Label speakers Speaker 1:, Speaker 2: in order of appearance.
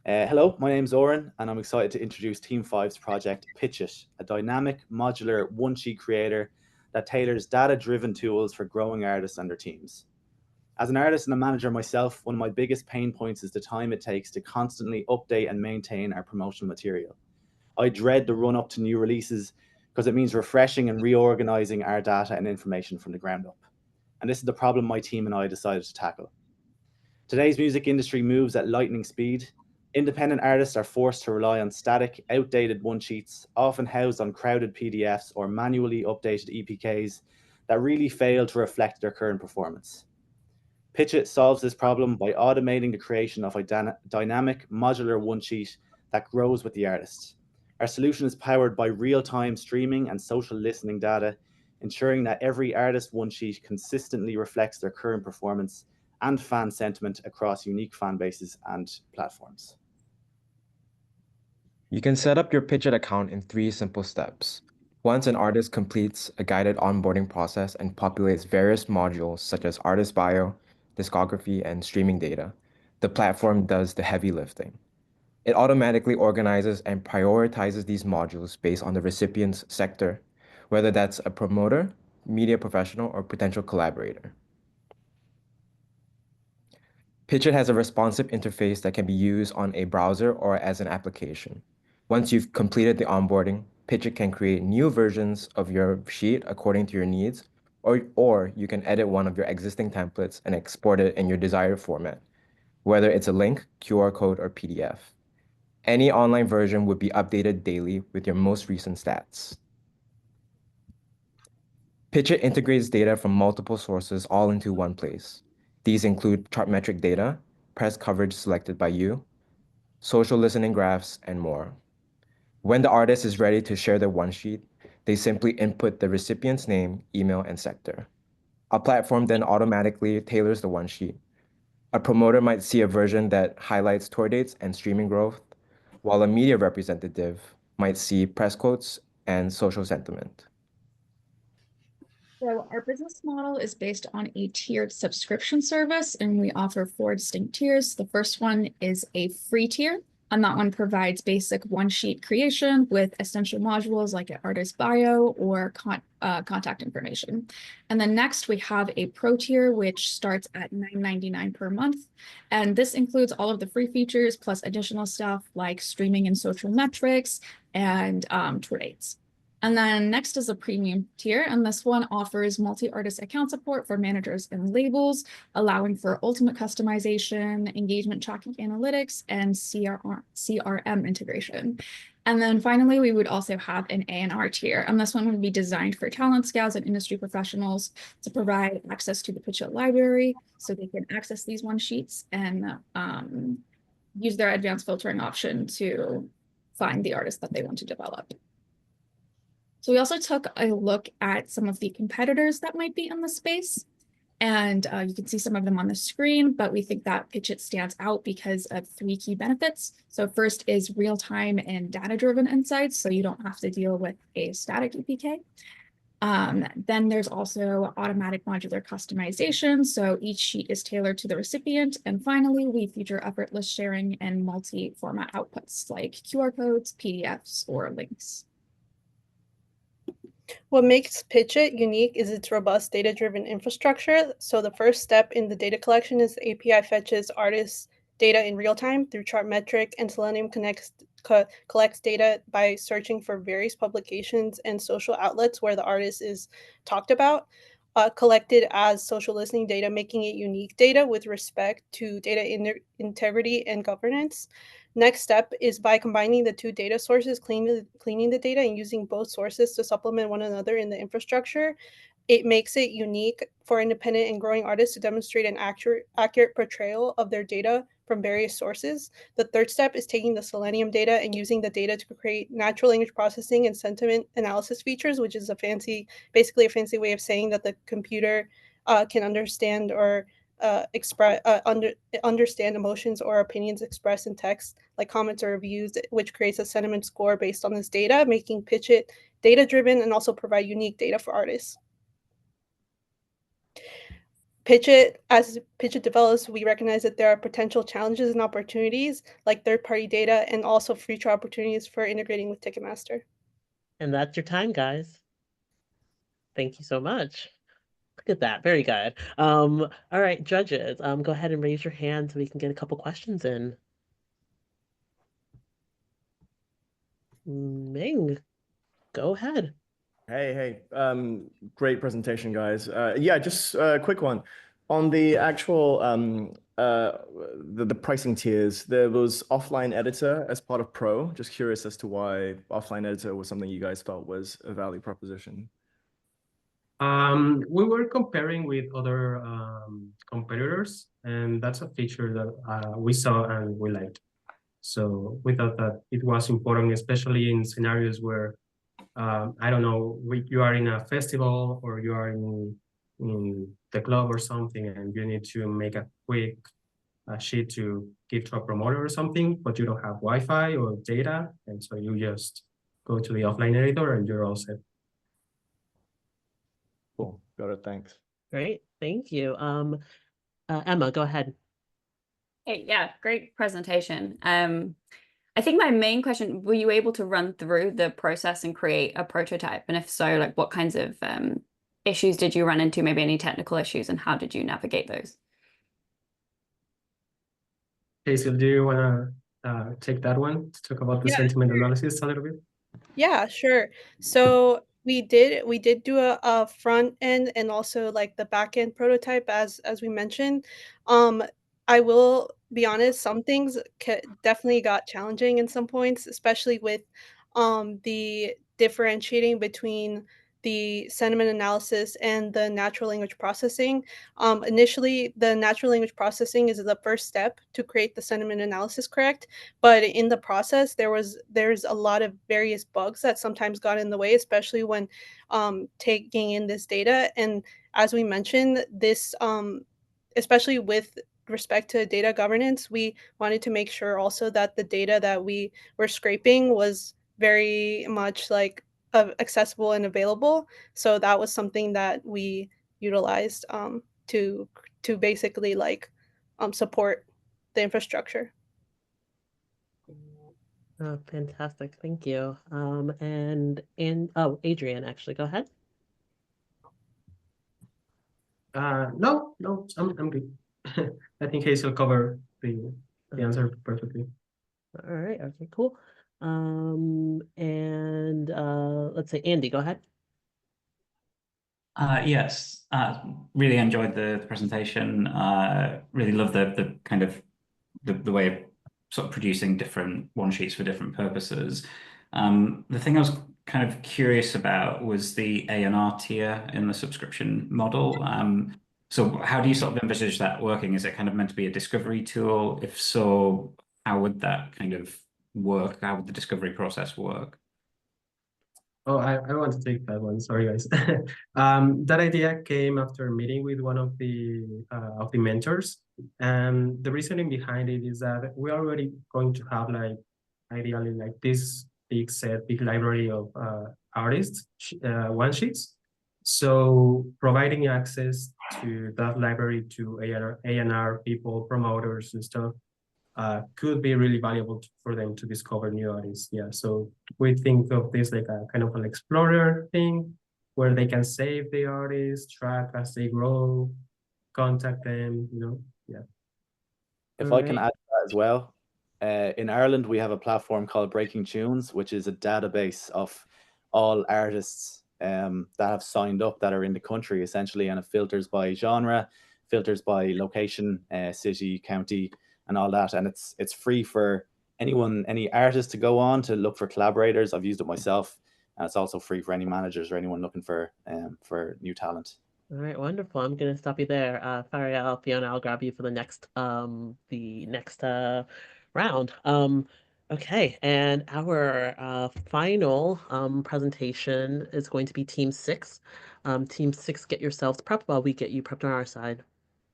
Speaker 1: Hello, my name is Odhran, and I'm excited to introduce Team 5's project, Pitch It, a dynamic, modular, one-sheet creator that tailors data-driven tools for growing artists and their teams. As an artist and a manager myself, one of my biggest pain points is the time it takes to constantly update and maintain our promotional material. I dread the run-up to new releases because it means refreshing and reorganizing our data and information from the ground up. And this is the problem my team and I decided to tackle. Today's music industry moves at lightning speed. Independent artists are forced to rely on static, outdated one sheets, often housed on crowded PDFs or manually updated EPKs that really fail to reflect their current performance. Pitchit solves this problem by automating the creation of a dynamic, modular one sheet that grows with the artist. Our solution is powered by real-time streaming and social listening data, ensuring that every artist one sheet consistently reflects their current performance and fan sentiment across unique fan bases and platforms.
Speaker 2: You can set up your Pitchit account in 3 simple steps. Once an artist completes a guided onboarding process and populates various modules such as artist bio, discography, and streaming data, the platform does the heavy lifting. It automatically organizes and prioritizes these modules based on the recipient's sector, whether that's a promoter, media professional, or potential collaborator. Pitchit has a responsive interface that can be used on a browser or as an application. Once you've completed the onboarding, Pitchit can create new versions of your sheet according to your needs, or you can edit one of your existing templates and export it in your desired format, whether it's a link, QR code, or PDF. Any online version would be updated daily with your most recent stats. Pitchit integrates data from multiple sources all into one place. These include chartmetric data, press coverage selected by you, social listening graphs, and more. When the artist is ready to share their one sheet, they simply input the recipient's name, email, and sector. A platform then automatically tailors the one sheet. A promoter might see a version that highlights tour dates and streaming growth, while a media representative might see press quotes and social sentiment.
Speaker 3: So our business model is based on a tiered subscription service, and we offer 4 distinct tiers. The first one is a free tier, and that one provides basic one-sheet creation with essential modules like an artist bio or contact information. And then next we have a pro tier, which starts at $9.99 per month. And this includes all of the free features plus additional stuff like streaming and social metrics and tour dates. And then next is a premium tier, and this one offers multi-artist account support for managers and labels, allowing for ultimate customization, engagement tracking analytics, and CRM integration. And then finally, we would also have an A&R tier, and this one would be designed for talent scouts and industry professionals to provide access to the Pitchit library so they can access these one sheets and use their advanced filtering option to find the artist that they want to develop. So we also took a look at some of the competitors that might be in the space. And you can see some of them on the screen, but we think that Pitchit stands out because of 3 key benefits. So first is real-time and data-driven insights, so you don't have to deal with a static EPK. Then there's also automatic modular customization, so each sheet is tailored to the recipient. And finally, we feature effortless sharing and multi-format outputs like QR codes, PDFs, or links.
Speaker 4: What makes Pitchit unique is its robust data-driven infrastructure. So the first step in the data collection is the API fetches artists' data in real time through Chartmetric, and Selenium collects data by searching for various publications and social outlets where the artist is talked about, collected as social listening data, making it unique data with respect to data integrity and governance. Next step is by combining the 2 data sources, cleaning the data and using both sources to supplement one another in the infrastructure. It makes it unique for independent and growing artists to demonstrate an accurate portrayal of their data from various sources. The third step is taking the Selenium data and using the data to create natural language processing and sentiment analysis features, which is basically a fancy way of saying that the computer can understand or understand emotions or opinions expressed in text, like comments or reviews, which creates a sentiment score based on this data, making Pitchit data-driven and also provide unique data for artists. as Pitch It develops, we recognize that there are potential challenges and opportunities like third-party data and also future opportunities for integrating with Ticketmaster.
Speaker 5: And that's your time, guys. Thank you so much. Look at that. Very good. All right, judges, go ahead and raise your hand so we can get a couple questions in. Ming, go ahead.
Speaker 6: Hey, great presentation, guys. Yeah, just a quick one. On the actual the pricing tiers, there was offline editor as part of Pro. Just curious as to why offline editor was something you guys felt was a value proposition.
Speaker 7: We were comparing with other competitors, and that's a feature that we saw and we liked. So we thought that it was important, especially in scenarios where, I don't know, you are in a festival or you are in the club or something, and you need to make a quick sheet to give to a promoter or something, but you don't have Wi-Fi or data, and so you just go to the offline editor and you're all set.
Speaker 6: Cool, got it, thanks.
Speaker 5: Great, thank you. Emma, go ahead.
Speaker 8: Hey, yeah, great presentation. I think my main question, were you able to run through the process and create a prototype? And if so, like what kinds of issues did you run into, maybe any technical issues, and how did you navigate those?
Speaker 7: Haziel, do you want to take that one to talk about the sentiment analysis a little bit?
Speaker 4: Yeah, sure. So we did do a front end and also like the back end prototype as we mentioned. I will be honest, some things definitely got challenging in some points, especially with the differentiating between the sentiment analysis and the natural language processing. Initially, the natural language processing is the first step to create the sentiment analysis correct, but in the process, there's a lot of various bugs that sometimes got in the way, especially when taking in this data. And as we mentioned, this especially with respect to data governance, we wanted to make sure also that the data that we were scraping was very much like accessible and available. So that was something that we utilized to basically like support the infrastructure.
Speaker 5: Oh, fantastic, thank you. And Adrián, actually, go ahead.
Speaker 7: No, I'm good. I think Haziel covered the answer perfectly.
Speaker 5: All right, okay, cool. And let's say Andy, go ahead.
Speaker 9: Yes, really enjoyed the presentation. Really love the kind of the way of sort of producing different one sheets for different purposes. The thing I was kind of curious about was the A&R tier in the subscription model. So how do you sort of envisage that working? Is it kind of meant to be a discovery tool? If so, how would that kind of work? How would the discovery process work?
Speaker 7: Oh, I want to take that one. Sorry, guys. That idea came after a meeting with one of the mentors, and the reasoning behind it is that we're already going to have like ideally like this big library of artists one sheets. So providing access to that library to A&R people, promoters, and stuff could be really valuable for them to discover new artists. Yeah, so we think of this like a kind of an explorer thing where they can save the artists, track as they grow, contact them, you know, yeah.
Speaker 1: If I can add to that as well, in Ireland, we have a platform called Breaking Tunes, which is a database of all artists that have signed up that are in the country, essentially, and it filters by genre, filters by location, city, county, and all that. And it's free for any artist to go on to look for collaborators. I've used it myself, and it's also free for any managers or anyone looking for new talent.
Speaker 5: All right, wonderful. I'm gonna stop you there. Fariel, Fiona, I'll grab you for the next round. Okay, and our final presentation is going to be Team 6. Team 6, get yourselves prepped while we get you prepped on our side.